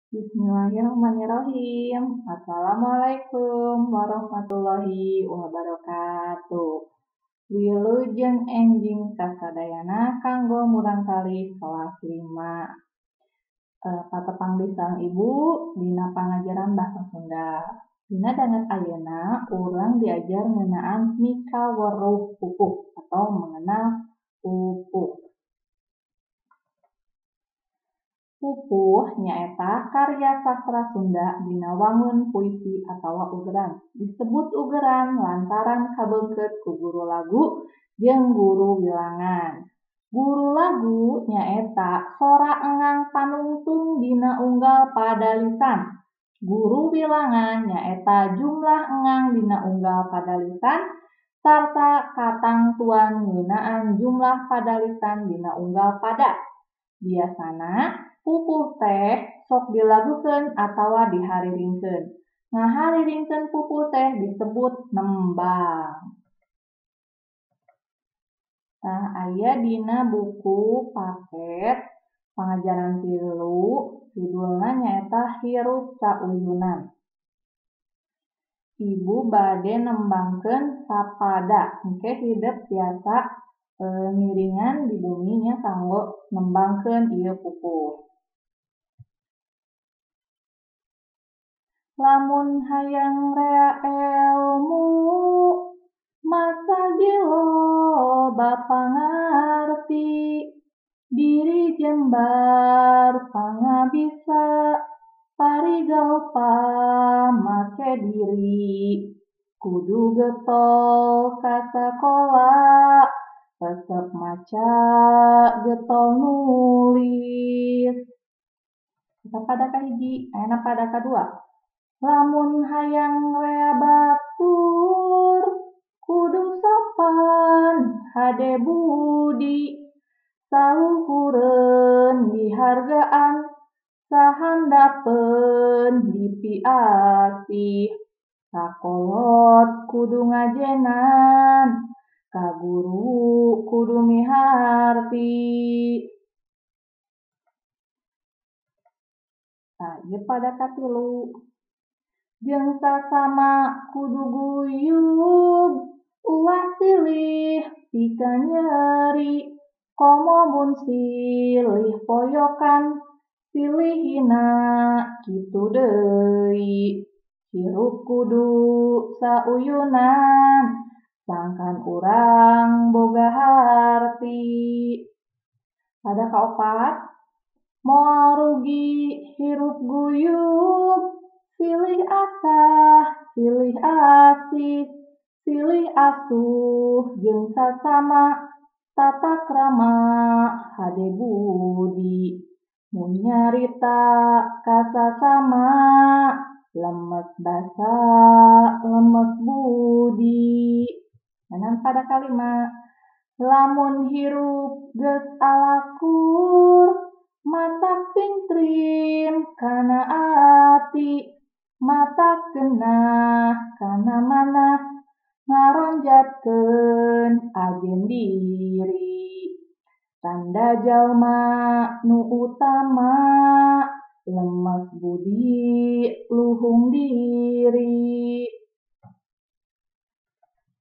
Bismillahirrahmanirrahim. Assalamualaikum warahmatullahi wabarakatuh. Wilujeng enjing kasadayana kanggo murangkalih kelas 5. Patepang bisang ibu dina pangajaran bahasa Sunda. Dina danget ayeuna urang diajar ngeunaan mika weruh pupuh atau mengenal pupuh. Pupuh nyaeta karya sastra Sunda dina wangun puisi atawa ugeran. Disebut ugeran lantaran kabeungkeut ku guru lagu jeung guru wilangan. Guru lagu nyaeta sora engang panungtung dina unggal padalisan. Guru wilangan nyaeta jumlah engang dina unggal padalisan sarta katangtuan ngeunaan jumlah padalisan dina unggal pada. Biasana pupuh teh sok dilagukeun atawa dihariringkeun. Ngahariringkeun pupuh teh disebut nembang. Nah, aya dina buku paket pangajaran 3 judulna nyaeta Hirup Sauyunan. Ibu bade nembangkeun sapada, engke hideuk biasa miringan di bumi nya kanggo nembangkeun ieu pupuh. Lamun hayang rea elmu masa gilo bapangarti diri jembar pangabisa parigel pamake diri kudu getol ka sakola resep maca getol nulis. Kita pada kahiji, ayeuna pada kadua. Lamun hayang rea batur kudu sopan hade budi saluhureun dihargaan sahandapeun dipiasih sakolot kudu ngajenan ka guru kudu miharti. Ieu pada katilu. Jeung sasama kudu guyub ulah silih pikeun nyeri komo mun silih poyokan silihina kitu deui. Hirup kudu sauyunan sangkan urang boga harti. Pada kaopat, moal rugi hirup guyub silih asah, silih asih, silih asuh jeung sasama tata krama hade budi. Mun nyarita ka sasama lemes basa, lemes budi. Enan pada kalima. Lamun hirup geus alakur matak pingtrim kana ati matak genah kana manah ngaronjatkeun ajeun diri. Tanda jalma nu utama lemes budi luhung diri.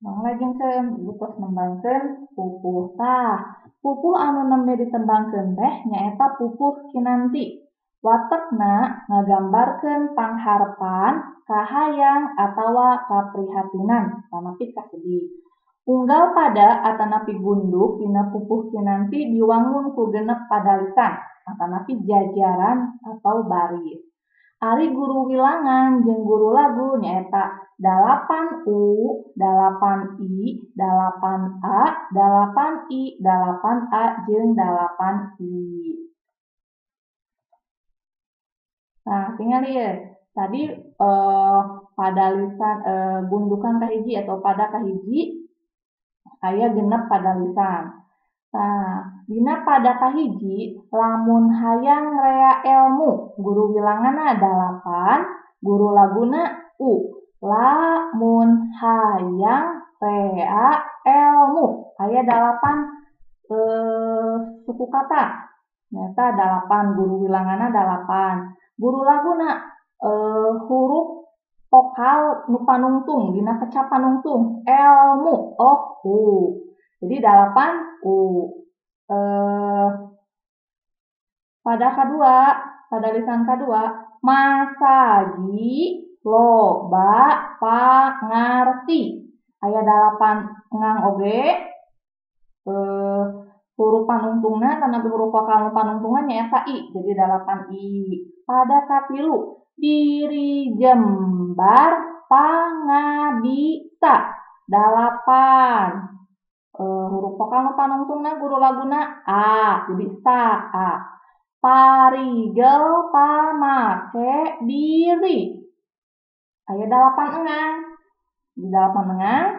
Manglajengkeun ibu tos nembangkeun pupuh tah. Pupuh anu nembe ditembangkeun teh nyaeta pupuh kinanti. Watekna ngagambarkeun pangharepan, kahayang atawa kaprihatinan tanapi kasedih. Unggal pada atanapi gunduk dina pupuh kinanti diwangun ku genep padalisan atanapi jajaran atau baris. Ari guru wilangan jeung guru lagu nyaeta 8U, 8I, 8A, 8I, 8A jeung 8I. Nah, tinggal lihat. Tadi padalisan gundukan kahiji atau pada kahiji aya genep padalisan. Nah, dina pada kahiji lamun hayang rea elmu, guru wilanganna 8, guru laguna U. Lamun hayang rea elmu aya 8 suku kata. Nyata 8 guru wilanganna 8. Guru laguna huruf vokal nu panungtung dina keca panungtung elmu u. Jadi 8 u. Pada lisan kedua masagi loba pangarti aya 8 ngang oge huruf panungtungna tanda huruf vokal nu panungtungna nyaeta i jadi 8 i. Pada katilu diri jembar pangabita 8 huruf vokal nu panungtungna guru laguna a jadi sa a. Parigel pamake diri aya 8 engang di 8 engang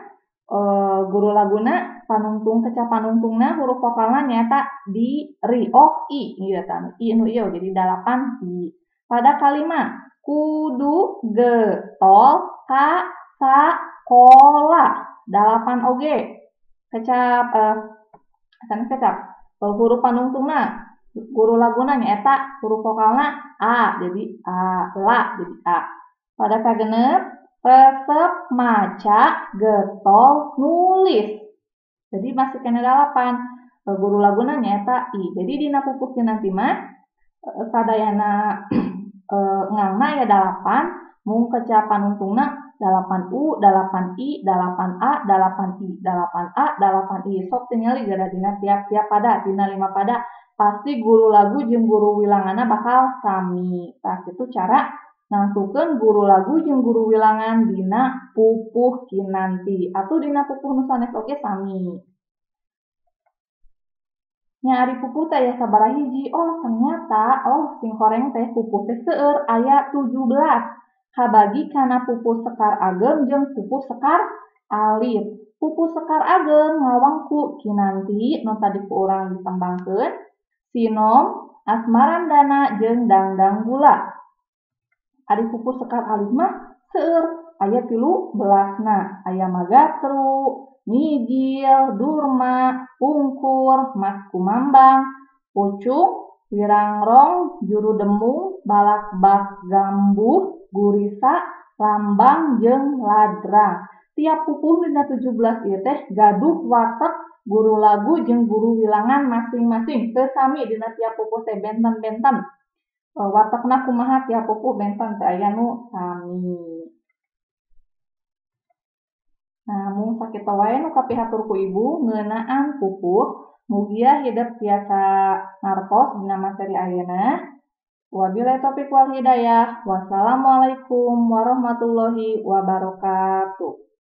guru laguna panungtung keca panungtungna huruf vokalna nyata di ri i ieu tah i nu ieu jadi 8 i. Pada kalimat kudu getol ka sakola 8 oge kecap huruf panungtungna guru laguna nyaeta huruf vokalna a jadi a la jadi a. Pada kagenep resep maca getol nulis jadi masih kena 8 guru laguna nyaeta i jadi dina pupuskeun nanti mah sadayana ngangna ya 8 mung keca panungtungna 8u 8i 8a 8i 8a 8i sok tinggali gara dina tiap-tiap pada dina 5 pada pasti guru lagu jeung guru wilanganna bakal sami. Tah kitu cara nangtukeun guru lagu jeung guru wilangan dina pupuh kinanti atuh dina pupuh nu sanes oge sami. Nya ari pupuh teh aya sabaraha hiji? Oh ternyata sing horeng teh pupuh teh seueur aya 17. Kabagi kana pupuh sekar ageng jeung pupuh sekar alit. Pupuh sekar ageng ngawang ku kinanti nu tadi ku urang ditembangkeun sinom, asmarandana jeung dangdang gula. Ari pupuh sekar alit mah seueur aya 13na. Aya magatru, mijil, durma, pungkur, mas kumambang, pucung, wirangrong, juru demung, balakbak gambuh, gurisa, lambang jeung ladrang. Tiap pupuh dina 17 ieu teh gaduh watek guru lagu jeung guru wilangan masing-masing teu sami dina tiap pupuh teh benten-benten. Watekna kumaha tiap pupuh benten teh aya nu sami. Nah, mung sakitu wae nu kapihatur ku ibu ngeunaan pupuh. Mugia hideuk tiasa ngartos dina materi ayeuna. Wabillahi taufiq wal hidayah. Wassalamualaikum warahmatullahi wabarakatuh.